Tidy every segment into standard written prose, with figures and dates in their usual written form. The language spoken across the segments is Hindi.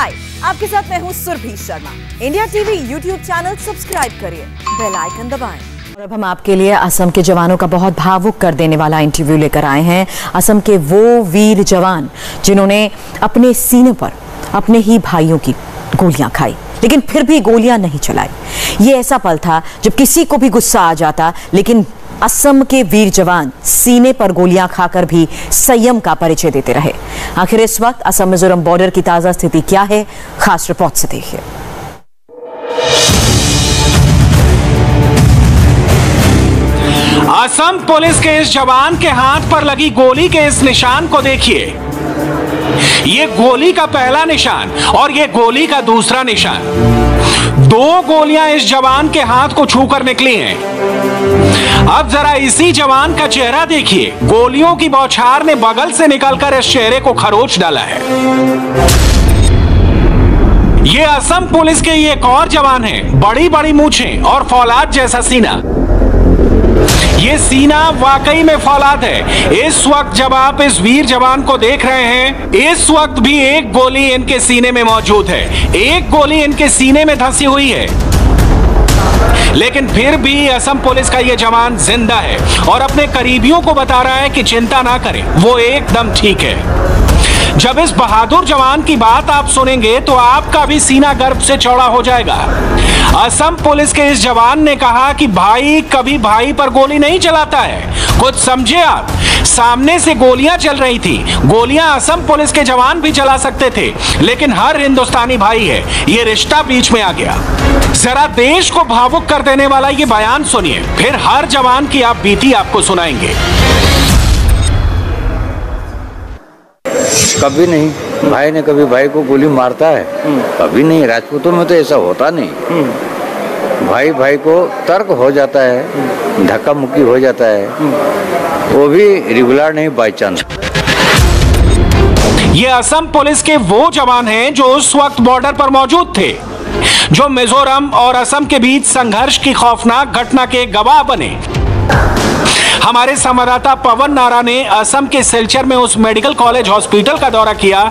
हाय, आपके साथ मैं हूँ Surabhi Sharma. India TV YouTube channel subscribe करिए, बेल आइकन दबाएं। और अब हम आपके लिए असम के जवानों का बहुत भावुक कर देने वाला इंटरव्यू लेकर आए हैं। असम के वो वीर जवान जिन्होंने अपने सीने पर अपने ही भाइयों की गोलियां खाई, लेकिन फिर भी गोलियां नहीं चलाई। ये ऐसा पल था जब किसी को भी गुस्सा आ जाता, लेकिन असम के वीर जवान सीने पर गोलियां खाकर भी संयम का परिचय देते रहे। आखिर इस वक्त असम मिजोरम बॉर्डर की ताजा स्थिति क्या है, खास रिपोर्ट से देखिए। असम पुलिस के इस जवान के हाथ पर लगी गोली के इस निशान को देखिए। ये गोली का पहला निशान और ये गोली का दूसरा निशान। दो गोलियां इस जवान के हाथ को छूकर निकली हैं। अब जरा इसी जवान का चेहरा देखिए। गोलियों की बौछार ने बगल से निकलकर इस चेहरे को खरोच डाला है। ये असम पुलिस के ये एक और जवान हैं। बड़ी बड़ी मूंछें और फौलाद जैसा सीना। ये सीना वाकई में फौलाद है। इस वक्त जब आप इस वीर जवान को देख रहे हैं, इस वक्त भी एक गोली इनके सीने में मौजूद है। एक गोली इनके सीने में धंसी हुई है, लेकिन फिर भी असम पुलिस का ये जवान जिंदा है और अपने करीबियों को बता रहा है कि चिंता ना करें, वो एकदम ठीक है। जब इस बहादुर जवान की बात आप सुनेंगे तो आपका भी सीना गर्व से चौड़ा हो जाएगा। असम पुलिस के इस जवान ने कहा कि भाई कभी भाई पर गोली नहीं चलाता है। कुछ समझे आप, सामने से गोलियां चल रही थी। गोलियां असम पुलिस के जवान भी चला सकते थे, लेकिन हर हिंदुस्तानी भाई है। ये रिश्ता बीच में आ गया। जरा देश को भावुक कर देने वाला ये बयान सुनिए, फिर हर जवान की आप बीती आपको सुनाएंगे। कभी नहीं भाई ने कभी भाई को गोली मारता है, कभी नहीं। राजपूतों में तो ऐसा होता नहीं। भाई भाई को तर्क हो जाता है, धक्का मुक्की हो जाता है, वो भी रेगुलर नहीं, बाई चांस। ये असम पुलिस के वो जवान हैं जो उस वक्त बॉर्डर पर मौजूद थे, जो मिजोरम और असम के बीच संघर्ष की खौफनाक घटना के गवाह बने। हमारे संवाददाता पवन नारा ने असम के सिलचर में उस मेडिकल कॉलेज हॉस्पिटल का दौरा किया,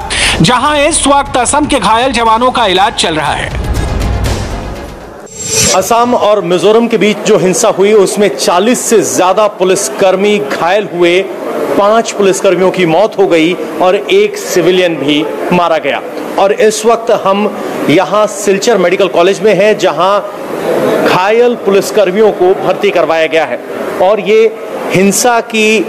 जहां इस वक्त असम के घायल जवानों का इलाज चल रहा है। असम और मिजोरम के बीच जो हिंसा हुई उसमें 40 से ज्यादा पुलिसकर्मी घायल हुए, 5 पुलिसकर्मियों की मौत हो गई और 1 सिविलियन भी मारा गया। और इस वक्त हम यहाँ सिलचर मेडिकल कॉलेज में हैं, जहां घायल पुलिसकर्मियों को भर्ती करवाया गया है और ये हिंसा की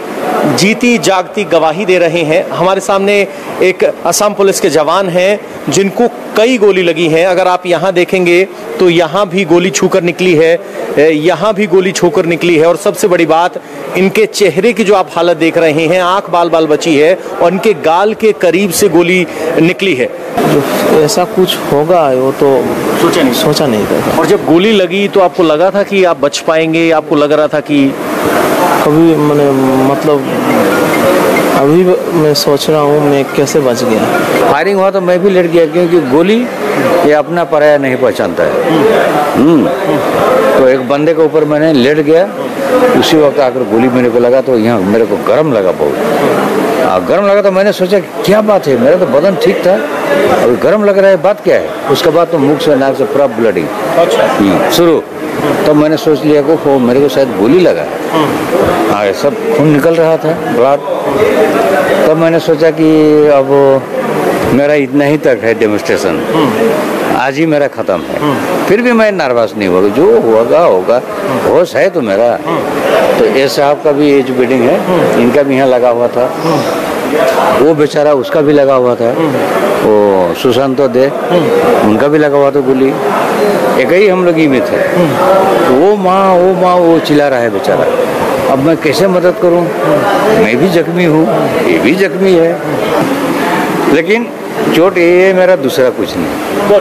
जीती जागती गवाही दे रहे हैं। हमारे सामने एक असम पुलिस के जवान हैं जिनको कई गोली लगी हैं। अगर आप यहाँ देखेंगे तो यहाँ भी गोली छूकर निकली है, यहाँ भी गोली छूकर निकली है। और सबसे बड़ी बात, इनके चेहरे की जो आप हालत देख रहे हैं, आंख बाल बाल बची है और इनके गाल के करीब से गोली निकली है। ऐसा कुछ होगा वो तो सोचा नहीं था। और जब गोली लगी तो आपको लगा था कि आप बच पाएंगे? आपको लग रहा था कि अभी मैंने मतलब अभी मैं सोच रहा हूँ मैं कैसे बच गया। फायरिंग हुआ तो मैं भी लेट गया, क्योंकि गोली ये अपना पराया नहीं पहचानता है। तो एक बंदे के ऊपर मैंने लेट गया, उसी वक्त आकर गोली मेरे को लगा तो यहाँ मेरे को गर्म लगा बहुत। गर्म लगा तो मैंने सोचा क्या बात है, मेरा तो बदन ठीक था, अभी गर्म लग रहा है, बात क्या है। उसके बाद तो मुख से नाक से पूरा ब्लडिंग शुरू। तो मैंने सोच लिया को मेरे को शायद गोली लगा है। सब खून निकल रहा था, ब्लड। तब मैंने सोचा कि अब मेरा इतना ही तक है डेमोन्स्ट्रेशन, आज ही मेरा खत्म है। फिर भी मैं नर्वस नहीं हुआ, जो होगा होगा, होश है तो मेरा। तो ए साहब का भी एज बिल्डिंग है, इनका भी यहाँ लगा हुआ था, वो बेचारा उसका भी लगा हुआ था, वो सुशांत दे उनका भी लगा हुआ था गोली। एक ही हम लोग ही में थे। तो वो माँ वो चिल्ला रहा है बेचारा। अब मैं कैसे मदद करूं? मैं भी जख्मी हूँ, ये भी जख्मी है, लेकिन चोट ये मेरा दूसरा कुछ नहीं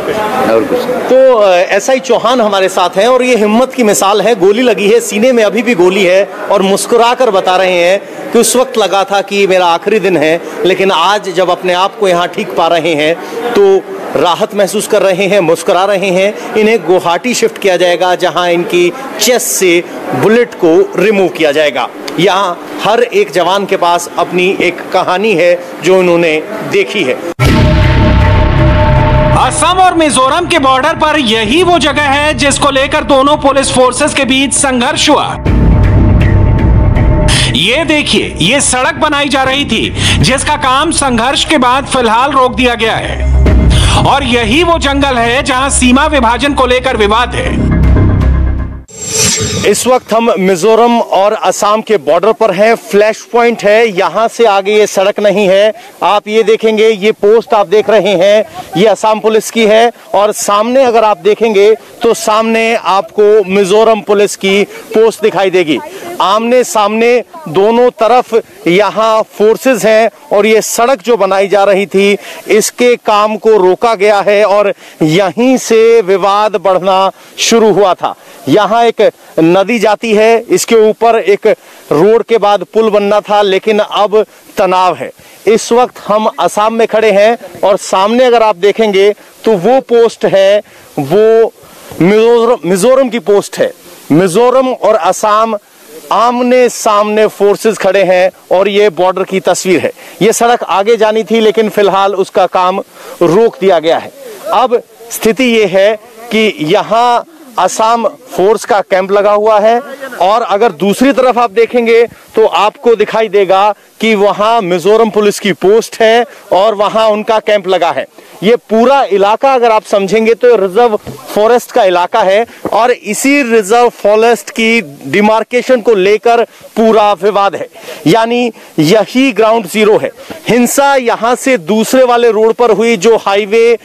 और कुछ नहीं। तो एसआई चौहान हमारे साथ हैं और ये हिम्मत की मिसाल है। गोली लगी है, सीने में अभी भी गोली है और मुस्कुराकर बता रहे हैं कि उस वक्त लगा था कि मेरा आखिरी दिन है, लेकिन आज जब अपने आप को यहाँ ठीक पा रहे हैं तो राहत महसूस कर रहे हैं, मुस्कुरा रहे हैं। इन्हें गुवाहाटी शिफ्ट किया जाएगा, जहां इनकी चेस्ट से बुलेट को रिमूव किया जाएगा। यहाँ हर एक जवान के पास अपनी एक कहानी है जो उन्होंने देखी है। और मिजोरम के बॉर्डर पर यही वो जगह है जिसको लेकर दोनों पुलिस फोर्सेस के बीच संघर्ष हुआ। ये देखिए, ये सड़क बनाई जा रही थी जिसका काम संघर्ष के बाद फिलहाल रोक दिया गया है। और यही वो जंगल है जहां सीमा विभाजन को लेकर विवाद है। इस वक्त हम मिजोरम और असम के बॉर्डर पर हैं। फ्लैश पॉइंट है, यहां से आगे ये सड़क नहीं है। आप ये देखेंगे, ये पोस्ट आप देख रहे हैं, ये असम पुलिस की है। और सामने अगर आप देखेंगे तो सामने आपको मिजोरम पुलिस की पोस्ट दिखाई देगी। आमने सामने दोनों तरफ यहाँ फोर्सेस हैं और ये सड़क जो बनाई जा रही थी इसके काम को रोका गया है और यहीं से विवाद बढ़ना शुरू हुआ था। यहाँ एक नदी जाती है, इसके ऊपर एक रोड के बाद पुल बनना था, लेकिन अब तनाव है। इस वक्त हम असम में खड़े हैं और सामने अगर आप देखेंगे तो वो पोस्ट है, वो मिजोरम की पोस्ट है। मिजोरम और असम आमने सामने फोर्सेस खड़े हैं और ये बॉर्डर की तस्वीर है। ये सड़क आगे जानी थी लेकिन फिलहाल उसका काम रोक दिया गया है। अब स्थिति ये है कि यहाँ असम फोर्स का कैंप लगा हुआ है और अगर दूसरी तरफ आप देखेंगे तो आपको दिखाई देगा कि वहां मिजोरम पुलिस की पोस्ट है और वहां उनका कैंप लगा है। ये पूरा इलाका अगर आप समझेंगे तो रिजर्व फॉरेस्ट का इलाका है और इसी रिजर्व फॉरेस्ट की डिमार्केशन को लेकर पूरा विवाद है, यानी यही ग्राउंड जीरो है। हिंसा यहां से दूसरे वाले रोड पर हुई जो हाईवे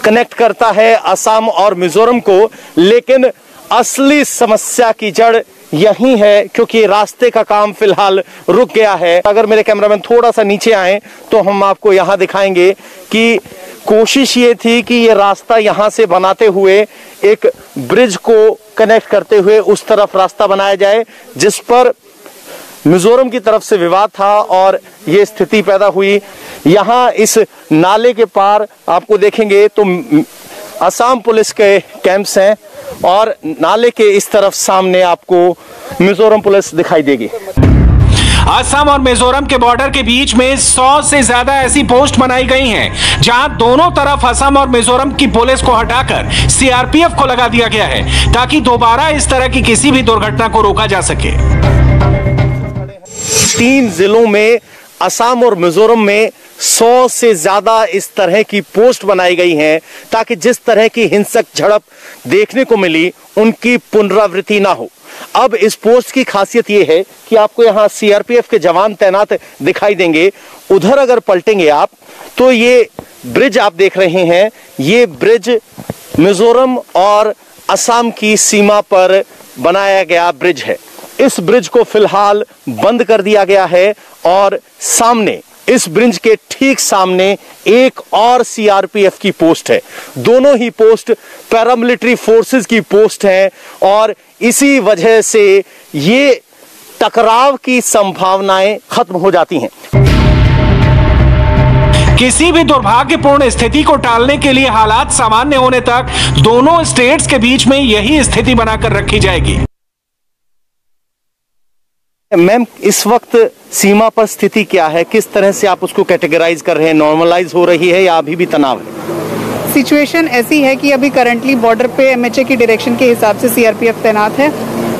कनेक्ट करता है असम और मिजोरम को, लेकिन असली समस्या की जड़ यही है क्योंकि रास्ते का काम फिलहाल रुक गया है। अगर मेरे कैमरामैन थोड़ा सा नीचे आए तो हम आपको यहां दिखाएंगे कि कोशिश ये थी कि ये रास्ता यहां से बनाते हुए एक ब्रिज को कनेक्ट करते हुए उस तरफ रास्ता बनाया जाए, जिस पर मिजोरम की तरफ से विवाद था और ये स्थिति पैदा हुई। यहाँ इस नाले के पार आपको देखेंगे तो असम पुलिस के कैंप्स हैं और नाले के इस तरफ सामने आपको मिजोरम पुलिस दिखाई देगी। असम और मिजोरम के बॉर्डर के बीच में 100 से ज्यादा ऐसी पोस्ट बनाई गई हैं जहां दोनों तरफ असम और मिजोरम की पुलिस को हटाकर सीआरपीएफ को लगा दिया गया है ताकि दोबारा इस तरह की किसी भी दुर्घटना को रोका जा सके। 3 जिलों में असम और मिजोरम में 100 से ज्यादा इस तरह की पोस्ट बनाई गई हैं ताकि जिस तरह की हिंसक झड़प देखने को मिली उनकी पुनरावृत्ति ना हो। अब इस पोस्ट की खासियत यह है कि आपको यहाँ सीआरपीएफ के जवान तैनात दिखाई देंगे। उधर अगर पलटेंगे आप तो ये ब्रिज आप देख रहे हैं, ये ब्रिज मिजोरम और असम की सीमा पर बनाया गया ब्रिज है। इस ब्रिज को फिलहाल बंद कर दिया गया है और सामने इस ब्रिज के ठीक सामने एक और सीआरपीएफ की पोस्ट है। दोनों ही पोस्ट पैरामिलिट्री फोर्सेस की पोस्ट हैं और इसी वजह से ये टकराव की संभावनाएं खत्म हो जाती हैं। किसी भी दुर्भाग्यपूर्ण स्थिति को टालने के लिए हालात सामान्य होने तक दोनों स्टेट्स के बीच में यही स्थिति बनाकर रखी जाएगी। मैम, इस वक्त सीमा पर स्थिति क्या है, किस तरह से आप उसको कैटेगराइज कर रहे हैं? नॉर्मलाइज हो रही है या अभी भी तनाव है? सिचुएशन ऐसी है कि अभी करंटली बॉर्डर पे एमएचए की डायरेक्शन के हिसाब से सीआरपीएफ तैनात है।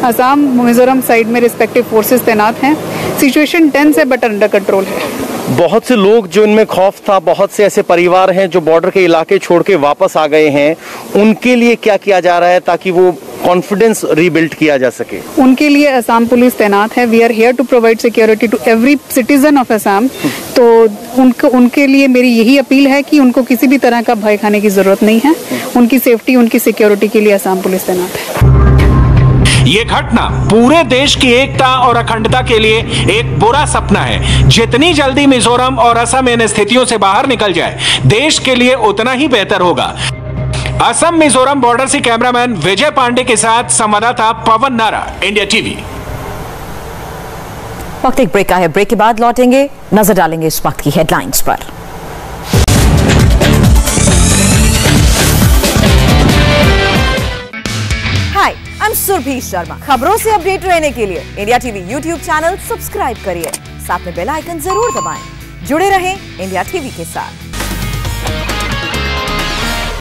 असम मिजोरम साइड में रिस्पेक्टिव फोर्सेस तैनात हैं। सिचुएशन टेंस है बट अंडर कंट्रोल है। बहुत से लोग जो इनमें खौफ था, बहुत से ऐसे परिवार हैं जो बॉर्डर के इलाके छोड़ के वापस आ गए हैं, उनके लिए क्या किया जा रहा है ताकि वो कॉन्फिडेंस रीबिल्ड किया जा सके? उनके लिए असम पुलिस तैनात है। We are here to provide security to every citizen of Assam. तो उनके लिए मेरी यही अपील है कि उनको किसी भी तरह का भय खाने की जरूरत नहीं है। उनकी सेफ्टी, उनकी सिक्योरिटी के लिए असम पुलिस तैनात है। ये घटना पूरे देश की एकता और अखंडता के लिए एक बुरा सपना है। जितनी जल्दी मिजोरम और असम इन स्थितियों से बाहर निकल जाए, देश के लिए उतना ही बेहतर होगा। असम मिजोरम बॉर्डर से कैमरामैन विजय पांडे के साथ संवाददाता पवन नारा, इंडिया टीवी। वक्त एक ब्रेक का है। ब्रेक के बाद लौटेंगे, नजर डालेंगे इस वक्त की हेडलाइंस पर। हाय, आई एम सुरभि शर्मा। खबरों से अपडेट रहने के लिए India TV YouTube channel subscribe करिए, साथ में बेल आइकन जरूर दबाएं। जुड़े रहें इंडिया टीवी के साथ।